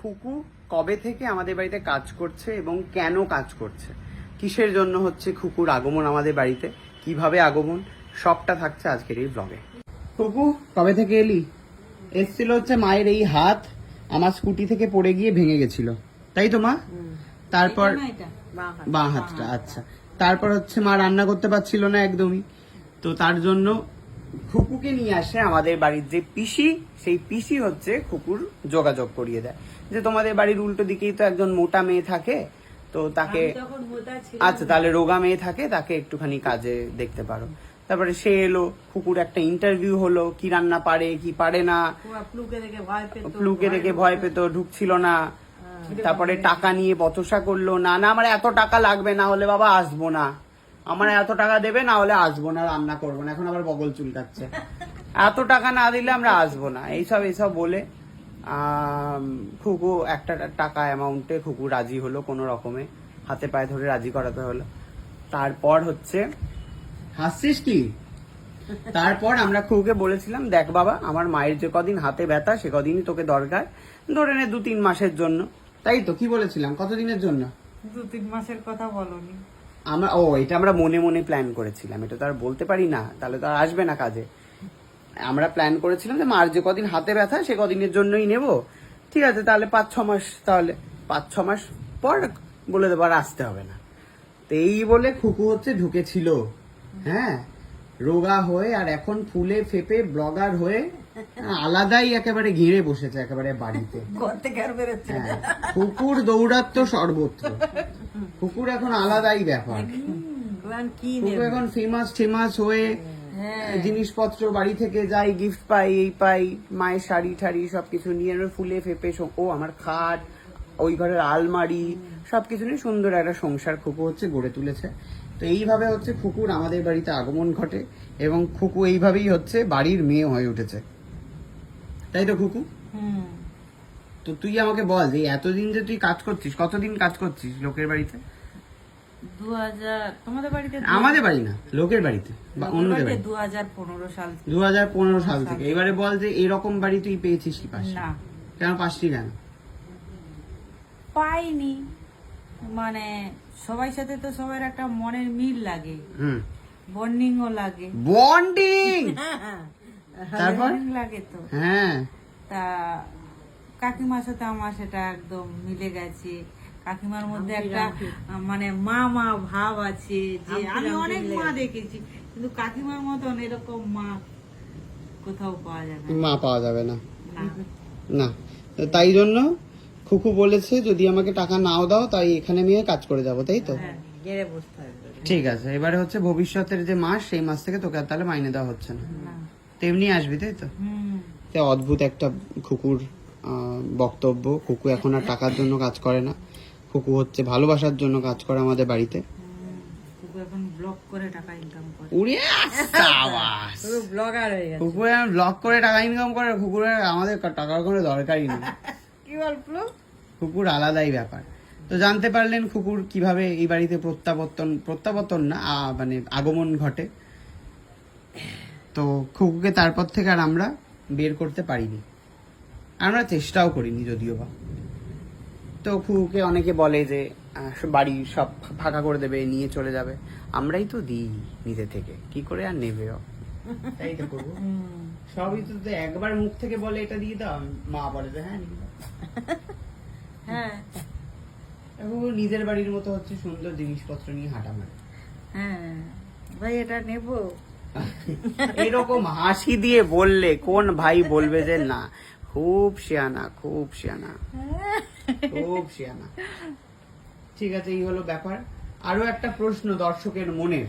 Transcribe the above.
খুকু কবে থেকে আমাদের বাড়িতে কাজ করছে এবং কেন কাজ করছে, কিসের জন্য হচ্ছে খুকুর আগমন আমাদের বাড়িতে, কিভাবে আগমন, সবটা থাকছে আজকের এই ব্লগে। খুকু কবে থেকে এলি? এসছিল হচ্ছে মায়ের এই হাত আমার স্কুটি থেকে পড়ে গিয়ে ভেঙে গেছিল, তাই তো মা? তারপর বাঁ হাতটা, আচ্ছা। তারপর হচ্ছে মা রান্না করতে পারছিল না একদমই, তো তার জন্য খুকুকে নিয়ে আসে আমাদের বাড়ির যে পিসি, সেই পিসি হচ্ছে খুকুর যোগাযোগ করিয়ে দেয় যে তোমাদের বাড়ির উল্টো দিকেই তো একজন মোটা মেয়ে থাকে, তো তাকে, আচ্ছা তাহলে রোগা মেয়ে থাকে, তাকে একটুখানি কাজে দেখতে পারো। তারপরে সে এলো, খুকুর একটা ইন্টারভিউ হলো, কি রান্না পারে কি পারে না, ফ্লুকে দেখে ভয় পেত, ঢুকছিল না। তারপরে টাকা নিয়ে বচসা করলো, না না আমার এত টাকা লাগবে, না হলে বাবা আসবো না, আমার এত টাকা দেবে না হলে আসবো না, রান্না করবো না। এখন আবার বগল চুলকাচ্ছে, এত টাকা না দিলে আমরা আসবো না, এইসব বলে খুকু একটা টাকা অ্যামাউন্টে খুকু রাজি হলো, কোনো রকমে হাতে পায়ে ধরে রাজি করাতে হলো। তারপর হচ্ছে, হাসছিস কি? তারপর আমরা খুকুকে বলেছিলাম, দেখ বাবা আমার মায়ের যে কদিন হাতে ব্যথা সে কদিনই তোকে দরকার, ধরে নে 2-3 মাসের জন্য, তাই তো? কি বলেছিলাম, কতদিনের জন্য? 2-3 মাসের কথা বলনি আমরা, এটা আমরা মনে মনে প্ল্যান করেছিলাম, এটা তো আর বলতে পারি না, তাহলে তো আর আসবে না কাজে। আমরা প্ল্যান করেছিলাম যে মার যে কদিন হাতে ব্যথা সে কদিনের জন্যই নেব, ঠিক আছে তাহলে 5-6 মাস, তাহলে 5-6 মাস পর বলে দেবো আর আসতে হবে না। তো এই বলে খুকু হচ্ছে ঢুকেছিল, হ্যাঁ, রোগা হয়ে, আর এখন ফুলে ফেপে ব্লগার হয়ে আলাদাই একেবারে ঘিরে বসেছে একেবারে বাড়িতে। হ্যাঁ, কুকুর দৌড়াত্ম সর্বত্র, কুকুর এখন আলাদাই ব্যাপার। কুকুর এখন ফেমাস হয়ে জিনিসপত্র বাড়ি থেকে যাই, গিফট পাই, এই পাই, মায়ের শাড়ি ঠাড়ি সবকিছু নিয়ে ফুলে ফেপে, ও আমার খাট, ওই ঘরের আলমারি, সবকিছু নিয়ে সুন্দর একটা সংসার খুকু হচ্ছে গড়ে তুলেছে। তো এইভাবে হচ্ছে খুকুর আমাদের বাড়িতে আগমন ঘটে এবং খুকু এইভাবেই হচ্ছে বাড়ির মেয়ে হয়ে উঠেছে, তাই তো খুকু? তো তুই আমাকে বল যে এতদিন যে তুই কাজ করছিস, কতদিন কাজ করছিস লোকের বাড়িতে? 2000, তোমাদের বাড়িতে? আমাদের বাড়ি না, লোকের বাড়িতে বা অন্যদের বাড়িতে 2015 সাল। 2015 সাল থেকে। এবারে বল যে এরকম বাড়ি তুই পেয়েছিস কি পাস না? কেন পাসনি? কেন পাইনি, মানে সবার সাথে তো সবার একটা মনের মিল লাগে, বন্ডিং ও লাগে, বন্ডিং তারপর লাগে তো। হ্যাঁ, তা কাকিমার সাথে আমার সেটা একদম মিলে গেছে। কাকিমার মধ্যে একটা মানে মা ভাব আছে, যে আমি অনেক মা দেখেছি কিন্তু কাকিমার মতন এরকম মা কোথাও পাওয়া যাবে না, মা পাওয়া যাবে না, না। তাই জন্য খুকু বলেছে যদি আমাকে টাকা নাও দাও তাই এখানে নিয়ে কাজ করে যাবো, তাই তো? ঠিক আছে, এবারে হচ্ছে ভবিষ্যতের যে মাস, সেই মাস থেকে তোকে আর তাহলে মাইনে দেওয়া হচ্ছে না, তেমনি আসবি, তাই তো? অদ্ভুত একটা খুকুর বক্তব্য। খুকু এখন আর টাকার জন্য কাজ করে না, খুকু হচ্ছে ভালোবাসার জন্য কাজ করে আমাদের বাড়িতে। খুকু এখন ব্লগ করে টাকা ইনকাম করে, খুকু এখন ব্লগ করে টাকা ইনকাম করে। কুকুরের আমাদের টাকার কোনো দরকারই নেই। কি বলবো, কুকুর আলাদাই ব্যাপার। তো জানতে পারলেন কুকুর কিভাবে এই বাড়িতে প্রত্যাবর্তন না মানে আগমন ঘটে। তো খুকুকে তারপর থেকে আর আমরা বের করতে পারিনি, আমরা চেষ্টাও করিনি যদিও বা। তো খুকুকে অনেকে বলে যে বাড়ি সব ফাঁকা করে দেবে, নিয়ে চলে যাবে, আমরাই তো দিই নিজে থেকে, কি করে আর নেবেও, তাই তো করবো। সবই তো একবার মুখ থেকে বলে এটা দিয়ে দাও, মা বলে যে হ্যাঁ নিয়ে দাও। হ্যাঁ, নিজের বাড়ির মতো হচ্ছে সুন্দর জিনিসপত্র নিয়ে হাঁটা মারে। হ্যাঁ ভাই এটা নেবো, এরকম হাসি দিয়ে বললে কোন ভাই বলবে যে না? খুব শিয়ানা, খুব শিয়ানা, খুব শিয়ানা। ঠিক আছে, এই হলো ব্যাপার। আরো একটা প্রশ্ন দর্শকের মনের,